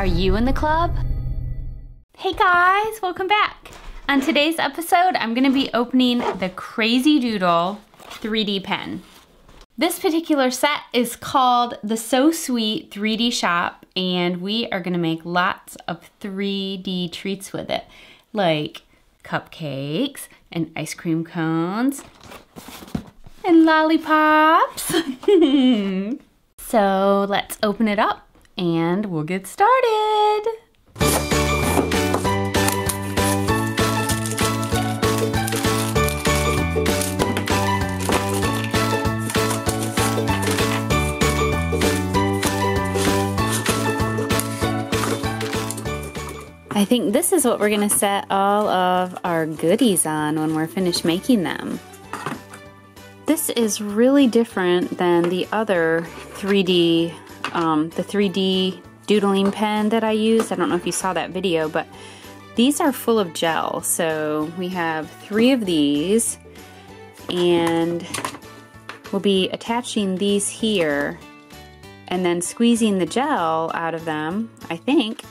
Are you in the club? Hey guys, welcome back. On today's episode, I'm gonna be opening the Cra-Z-Doodle 3D pen. This particular set is called the So Sweet 3D Shop, and we are gonna make lots of 3D treats with it, like cupcakes and ice cream cones and lollipops. So let's open it up and we'll get started. I think this is what we're gonna set all of our goodies on when we're finished making them. This is really different than the other 3D, the 3D doodling pen that I used. I don't know if you saw that video, but these are full of gel. So we have 3 of these, and we'll be attaching these here and then squeezing the gel out of them, I think.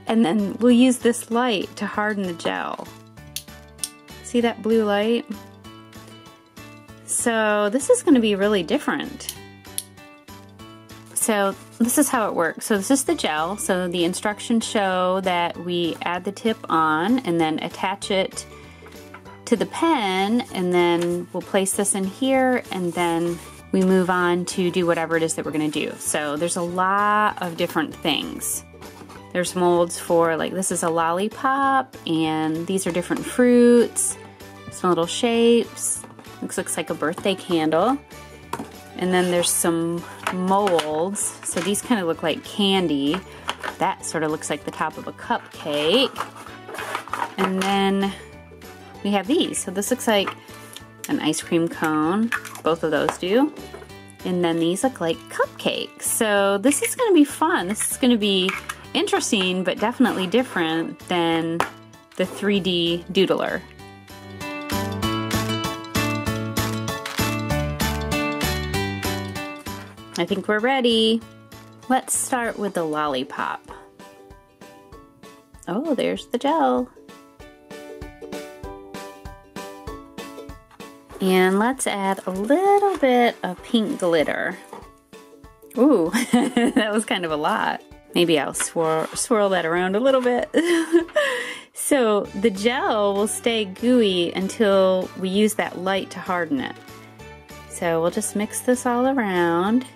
And then we'll use this light to harden the gel. See that blue light? So this is going to be really different. So this is how it works. So this is the gel. So the instructions show that we add the tip on and then attach it to the pen, and then we'll place this in here, and then we move on to do whatever it is that we're going to do. So there's a lot of different things. There's molds for, like, this is a lollipop, and these are different fruits, some little shapes. This looks like a birthday candle. And then there's some molds. So these kind of look like candy. That sort of looks like the top of a cupcake. And then we have these. So this looks like an ice cream cone. Both of those do. And then these look like cupcakes. So this is going to be fun. This is going to be interesting, but definitely different than the 3D doodler. I think we're ready. Let's start with the lollipop. Oh, there's the gel. And let's add a little bit of pink glitter. Ooh, that was kind of a lot. Maybe I'll swirl that around a little bit. So the gel will stay gooey until we use that light to harden it. So we'll just mix this all around.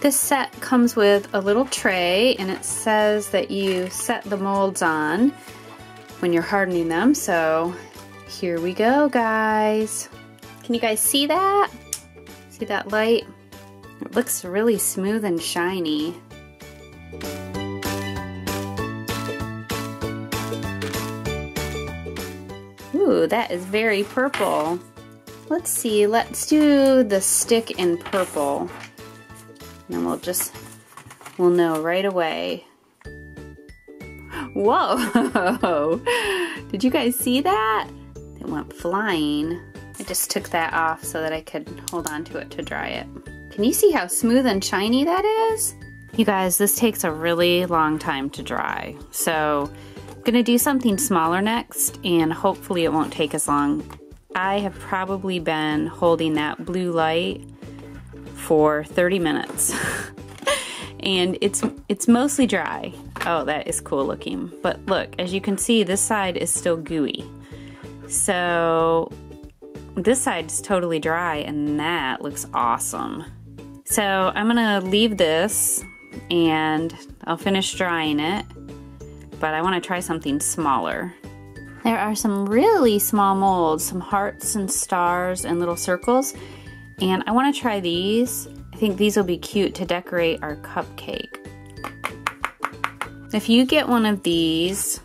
This set comes with a little tray, and it says that you set the molds on when you're hardening them. So here we go, guys. Can you guys see that? See that light? It looks really smooth and shiny. Ooh, that is very purple. Let's see, let's do the stick in purple. And we'll know right away. Whoa! Did you guys see that? It went flying. I just took that off so that I could hold on to it to dry it. Can you see how smooth and shiny that is? You guys, this takes a really long time to dry. So I'm gonna do something smaller next, and hopefully it won't take as long. I have probably been holding that blue light for 30 minutes. And it's mostly dry. Oh, that is cool looking. But look, as you can see, this side is still gooey. So this side is totally dry, and that looks awesome. So I'm gonna leave this and I'll finish drying it, but I wanna try something smaller. There are some really small molds, some hearts and stars and little circles, and I wanna try these. I think these will be cute to decorate our cupcake. If you get one of these,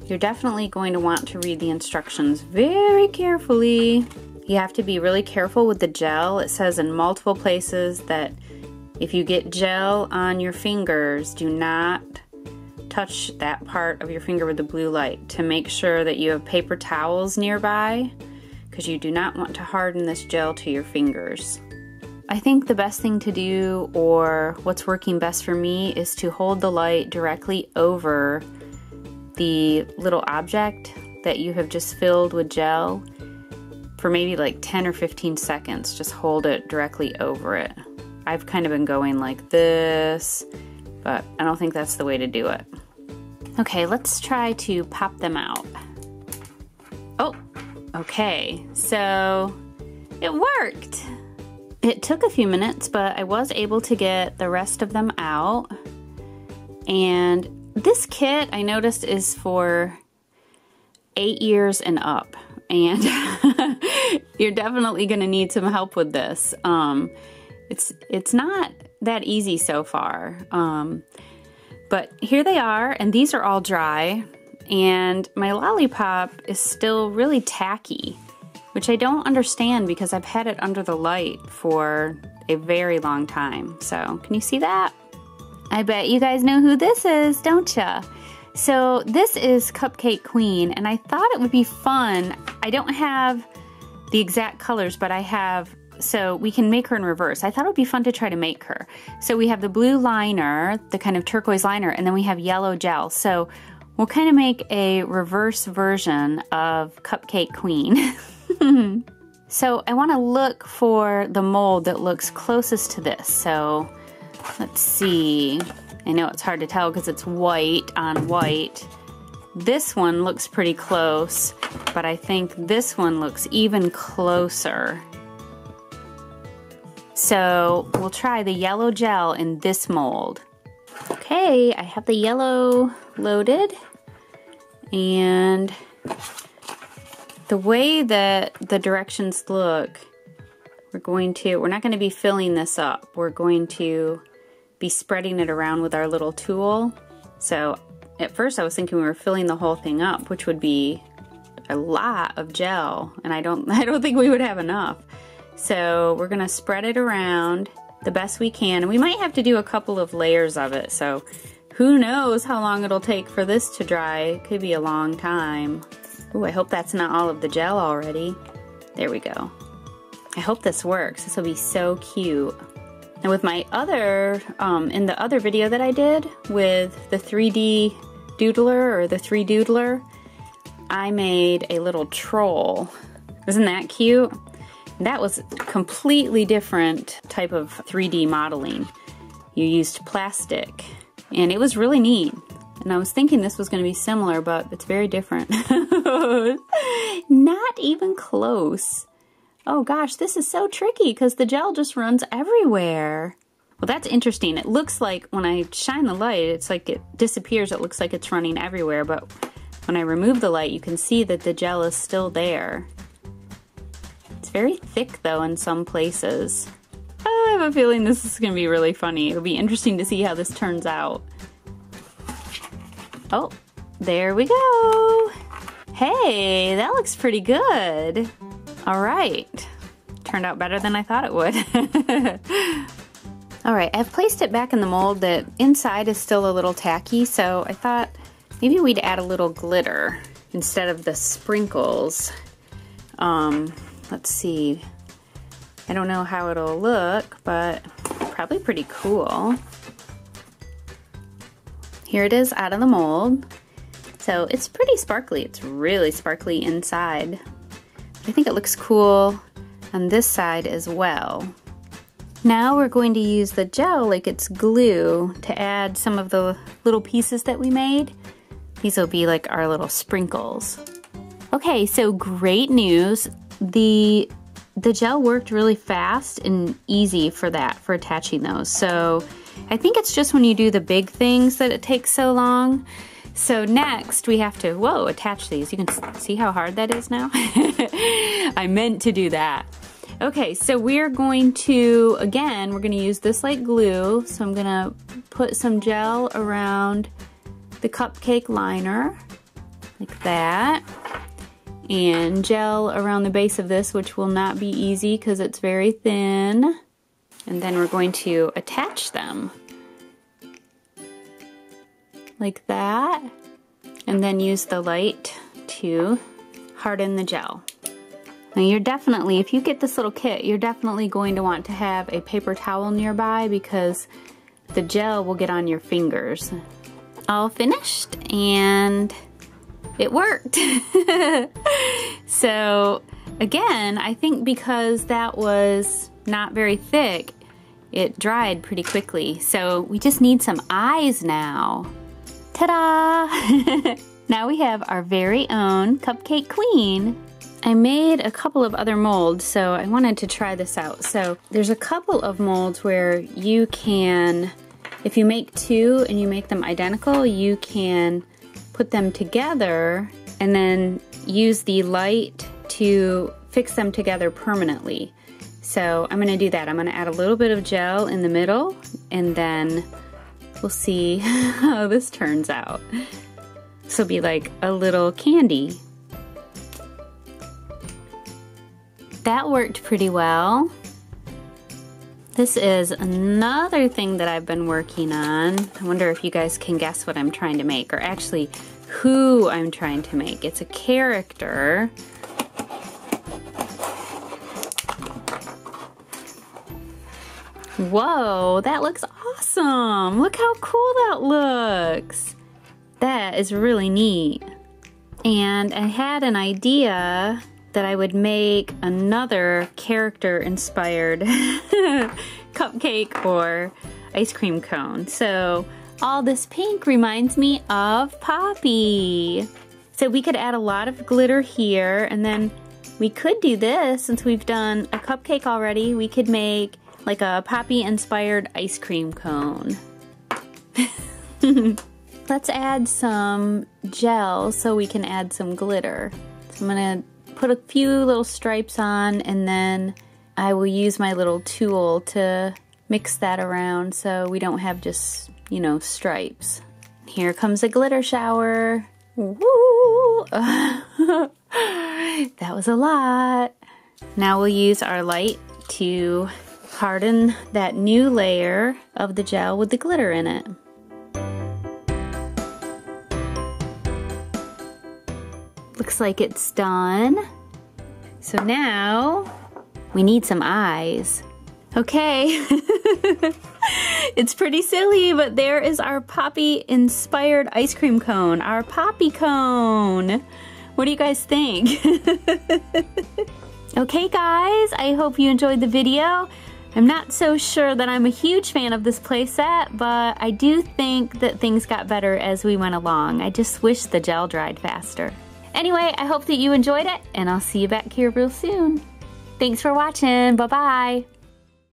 you're definitely going to want to read the instructions very carefully. You have to be really careful with the gel. It says in multiple places that if you get gel on your fingers, do not touch that part of your finger with the blue light, to make sure that you have paper towels nearby, because you do not want to harden this gel to your fingers. I think the best thing to do, or what's working best for me, is to hold the light directly over the little object that you have just filled with gel for maybe like 10 or 15 seconds. Just hold it directly over it. I've kind of been going like this, but I don't think that's the way to do it. Okay, let's try to pop them out. Oh, okay, so it worked. It took a few minutes, but I was able to get the rest of them out. And this kit, I noticed, is for 8 years and up. And you're definitely gonna need some help with this. It's not that easy so far. But here they are, and these are all dry. And my lollipop is still really tacky, which I don't understand because I've had it under the light for a very long time. So, can you see that? I bet you guys know who this is, don't ya? So, this is Cupcake Queen, and I thought it would be fun. I don't have the exact colors, but I have, so we can make her in reverse. I thought it would be fun to try to make her. So, we have the blue liner, the kind of turquoise liner, and then we have yellow gel. So, we'll kind of make a reverse version of Cupcake Queen. So I want to look for the mold that looks closest to this. So let's see. I know it's hard to tell because it's white on white. This one looks pretty close, but I think this one looks even closer. So we'll try the yellow gel in this mold. Okay, I have the yellow loaded, and the way that the directions look, we're not going to be filling this up. We're going to be spreading it around with our little tool. So at first I was thinking we were filling the whole thing up, which would be a lot of gel, and I don't think we would have enough. So we're going to spread it around the best we can, and we might have to do a couple of layers of it. So who knows how long it'll take for this to dry. It could be a long time. Ooh, I hope that's not all of the gel already. There we go. I hope this works. This will be so cute. And with my other, in the other video that I did with the 3D doodler, or the 3-doodler, I made a little troll. Isn't that cute? That was a completely different type of 3D modeling. You used plastic, and it was really neat. And I was thinking this was going to be similar, but it's very different. Not even close. Oh gosh, this is so tricky because the gel just runs everywhere. Well, that's interesting. It looks like when I shine the light, it's like it disappears. It looks like it's running everywhere, but when I remove the light, you can see that the gel is still there. It's very thick though in some places. Oh, I have a feeling this is going to be really funny. It'll be interesting to see how this turns out. Oh, there we go. Hey, that looks pretty good. All right. Turned out better than I thought it would. All right, I've placed it back in the mold. The inside is still a little tacky, so I thought maybe we'd add a little glitter instead of the sprinkles. Let's see. I don't know how it'll look, but probably pretty cool. Here it is out of the mold. So it's pretty sparkly. It's really sparkly inside. I think it looks cool on this side as well. Now we're going to use the gel like it's glue to add some of the little pieces that we made. These will be like our little sprinkles. Okay, so great news. The gel worked really fast and easy for that, for attaching those. So I think it's just when you do the big things that it takes so long. So next we have to, whoa, attach these. You can see how hard that is now? I meant to do that. Okay, so we're going to, again, we're gonna use this like glue. So I'm gonna put some gel around the cupcake liner, like that. And gel around the base of this, which will not be easy because it's very thin. And then we're going to attach them like that, and then use the light to harden the gel. Now you're definitely, if you get this little kit, you're definitely going to want to have a paper towel nearby because the gel will get on your fingers. All finished and it worked. So again, I think because that was not very thick, it dried pretty quickly. So we just need some eyes now. Ta-da! Now we have our very own Cupcake Queen. I made a couple of other molds, so I wanted to try this out. So there's a couple of molds where you can, if you make two and you make them identical, you can put them together and then use the light to fix them together permanently. So I'm gonna do that. I'm gonna add a little bit of gel in the middle and then we'll see how this turns out. This will be like a little candy. That worked pretty well. This is another thing that I've been working on. I wonder if you guys can guess what I'm trying to make, or actually who I'm trying to make. It's a character. Whoa, that looks awesome. Look how cool that looks. That is really neat. And I had an idea that I would make another character-inspired cupcake or ice cream cone. So all this pink reminds me of Poppy. So we could add a lot of glitter here, and then we could do this, since we've done a cupcake already, we could make like a Poppy-inspired ice cream cone. Let's add some gel so we can add some glitter. So I'm gonna put a few little stripes on, and then I will use my little tool to mix that around so we don't have just, you know, stripes. Here comes a glitter shower. Woo! That was a lot. Now we'll use our light to harden that new layer of the gel with the glitter in it. Looks like it's done. So now we need some eyes. Okay. It's pretty silly, but there is our Poppy-inspired ice cream cone, our Poppy cone. What do you guys think? Okay guys, I hope you enjoyed the video. I'm not so sure that I'm a huge fan of this playset, but I do think that things got better as we went along. I just wish the gel dried faster. Anyway, I hope that you enjoyed it, and I'll see you back here real soon. Thanks for watching. Bye-bye.